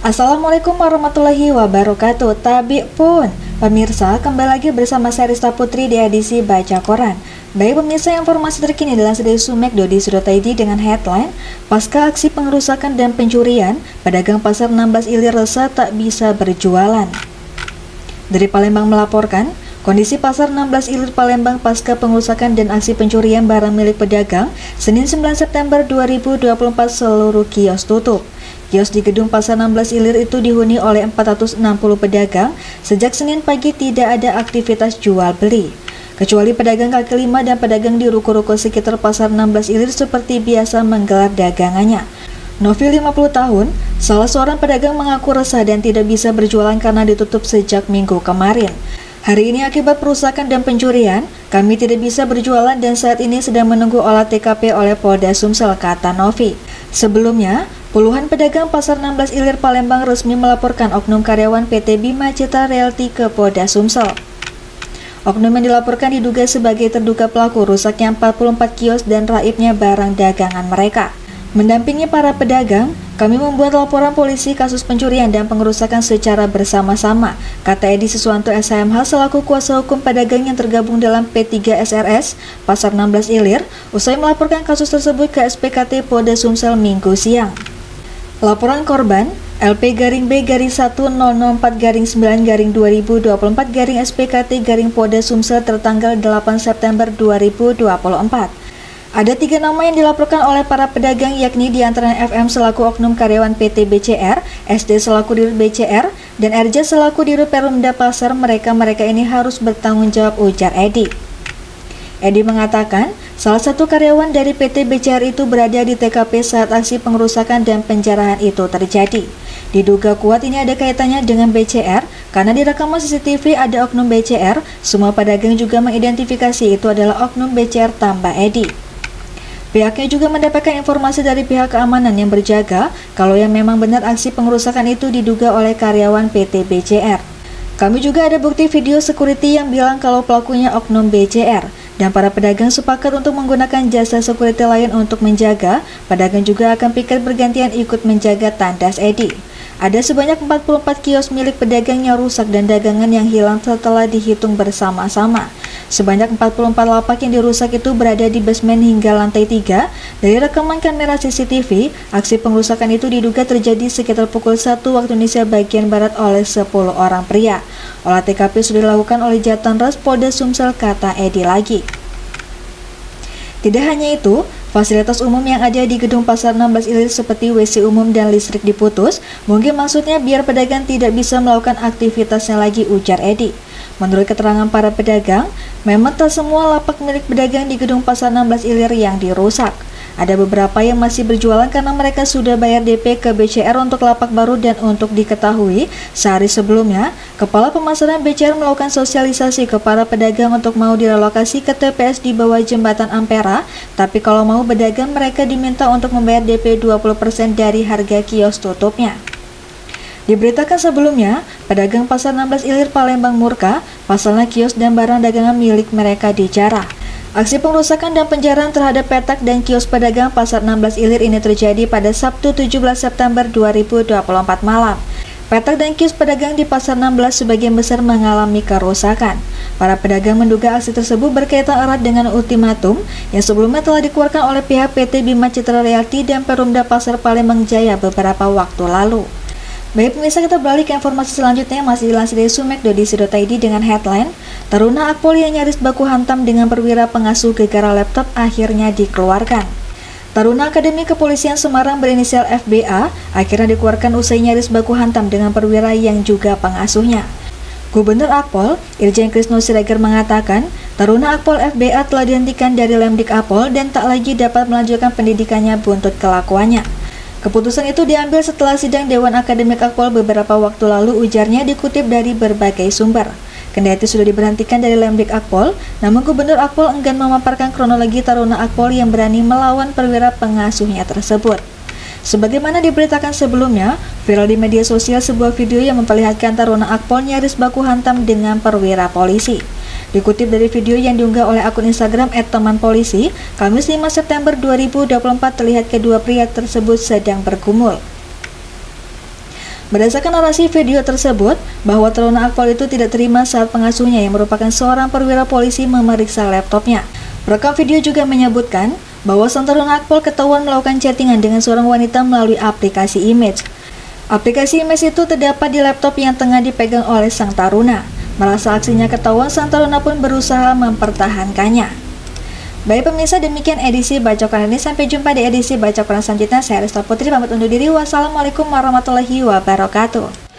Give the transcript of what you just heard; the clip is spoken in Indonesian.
Assalamualaikum warahmatullahi wabarakatuh. Tabi pun, pemirsa, kembali lagi bersama saya Rista Putri di edisi Baca Koran. Baik pemirsa, informasi terkini dalam dari Sumek.id dengan headline pasca aksi pengerusakan dan pencurian, pedagang pasar 16 Ilir resah tak bisa berjualan. Dari Palembang melaporkan, kondisi pasar 16 Ilir Palembang pasca pengerusakan dan aksi pencurian barang milik pedagang Senin 9 September 2024 seluruh kios tutup. Kios di gedung pasar 16 Ilir itu dihuni oleh 460 pedagang. Sejak Senin pagi tidak ada aktivitas jual beli. Kecuali pedagang kaki lima dan pedagang di ruko-ruko sekitar pasar 16 Ilir seperti biasa menggelar dagangannya. Novi 50 tahun, salah seorang pedagang mengaku resah dan tidak bisa berjualan karena ditutup sejak minggu kemarin. Hari ini akibat perusakan dan pencurian, kami tidak bisa berjualan dan saat ini sedang menunggu olah TKP oleh Polda Sumsel, kata Novi. Sebelumnya, puluhan pedagang pasar 16 Ilir Palembang resmi melaporkan oknum karyawan PT Bima Citra Realty ke Polda Sumsel. Oknum yang dilaporkan diduga sebagai terduga pelaku rusaknya 44 kios dan raibnya barang dagangan mereka. Mendampingi para pedagang, kami membuat laporan polisi kasus pencurian dan pengerusakan secara bersama-sama, kata Edi Siswanto SHMH selaku kuasa hukum pedagang yang tergabung dalam P3SRS Pasar 16 Ilir, usai melaporkan kasus tersebut ke SPKT Polda Sumsel Minggu siang. Laporan korban LP-B-1-9-9-2024-SPKT-Polda Sumsel tertanggal 8 September 2024. Ada 3 nama yang dilaporkan oleh para pedagang, yakni diantaranya FM selaku oknum karyawan PT BCR, SD selaku dirut BCR, dan RJ selaku dirut Perumda Pasar. Mereka ini harus bertanggung jawab, ujar Edi. Edi mengatakan, salah satu karyawan dari PT BCR itu berada di TKP saat aksi pengerusakan dan penjarahan itu terjadi. Diduga kuat ini ada kaitannya dengan BCR, karena di rekaman CCTV ada oknum BCR, semua pedagang juga mengidentifikasi itu adalah oknum BCR, tambah Edi. Pihaknya juga mendapatkan informasi dari pihak keamanan yang berjaga kalau yang memang benar aksi pengerusakan itu diduga oleh karyawan PT BCR. Kami juga ada bukti video security yang bilang kalau pelakunya oknum BCR, dan para pedagang sepakat untuk menggunakan jasa security lain untuk menjaga. Pedagang juga akan pikir bergantian ikut menjaga, tandas Edi. Ada sebanyak 44 kios milik pedagang yang rusak dan dagangan yang hilang setelah dihitung bersama-sama. Sebanyak 44 lapak yang dirusak itu berada di basement hingga lantai 3. Dari rekaman kamera CCTV, aksi pengerusakan itu diduga terjadi sekitar pukul 1 waktu Indonesia bagian Barat oleh 10 orang pria. Olah TKP sudah dilakukan oleh Jatanras Polda Sumsel, kata Edi lagi. Tidak hanya itu, fasilitas umum yang ada di gedung pasar 16 Ilir seperti WC umum dan listrik diputus, mungkin maksudnya biar pedagang tidak bisa melakukan aktivitasnya lagi, ujar Edi. Menurut keterangan para pedagang, memang tak semua lapak milik pedagang di gedung pasar 16 Ilir yang dirusak. Ada beberapa yang masih berjualan karena mereka sudah bayar DP ke BCR untuk lapak baru. Dan untuk diketahui, sehari sebelumnya, Kepala Pemasaran BCR melakukan sosialisasi ke para pedagang untuk mau direlokasi ke TPS di bawah jembatan Ampera, tapi kalau mau berdagang mereka diminta untuk membayar DP 20% dari harga kios tutupnya. Diberitakan sebelumnya, pedagang pasar 16 Ilir Palembang murka, pasalnya kios dan barang dagangan milik mereka dijarah. Aksi pengerusakan dan penjarahan terhadap petak dan kios pedagang pasar 16 Ilir ini terjadi pada Sabtu 17 September 2024 malam. Petak dan kios pedagang di pasar 16 sebagian besar mengalami kerusakan. Para pedagang menduga aksi tersebut berkaitan erat dengan ultimatum yang sebelumnya telah dikeluarkan oleh pihak PT Bima Citra Realty dan Perumda Pasar Palembang Jaya beberapa waktu lalu. Baik pemirsa, kita beralih ke informasi selanjutnya, masih dilansir dari Sumek.id dengan headline Taruna Akpol yang nyaris baku hantam dengan perwira pengasuh gegara laptop akhirnya dikeluarkan. Taruna Akademi Kepolisian Semarang berinisial FBA akhirnya dikeluarkan usai nyaris baku hantam dengan perwira yang juga pengasuhnya. Gubernur Akpol, Irjen Krisno Siregar mengatakan, Taruna Akpol FBA telah dihentikan dari Lemdik Akpol dan tak lagi dapat melanjutkan pendidikannya buntut kelakuannya. Keputusan itu diambil setelah sidang Dewan Akademik Akpol beberapa waktu lalu, ujarnya dikutip dari berbagai sumber. Kendati sudah diberhentikan dari Lemdik Akpol, namun Gubernur Akpol enggan memaparkan kronologi Taruna Akpol yang berani melawan perwira pengasuhnya tersebut. Sebagaimana diberitakan sebelumnya, viral di media sosial sebuah video yang memperlihatkan Taruna Akpol nyaris baku hantam dengan perwira polisi. Dikutip dari video yang diunggah oleh akun Instagram @temanpolisi, Kamis 5 September 2024 terlihat kedua pria tersebut sedang bergumul. Berdasarkan narasi video tersebut, bahwa Taruna Akpol itu tidak terima saat pengasuhnya yang merupakan seorang perwira polisi memeriksa laptopnya. Rekam video juga menyebutkan bahwa sang Taruna Akpol ketahuan melakukan chattingan dengan seorang wanita melalui aplikasi image. Aplikasi image itu terdapat di laptop yang tengah dipegang oleh sang Taruna. Merasa aksinya ketahuan, sang Taruna pun berusaha mempertahankannya. Baik pemirsa, demikian edisi Bacokan ini. Sampai jumpa di edisi Bacokan selanjutnya. Saya Resta Putri pamit undur diri. Wassalamualaikum warahmatullahi wabarakatuh.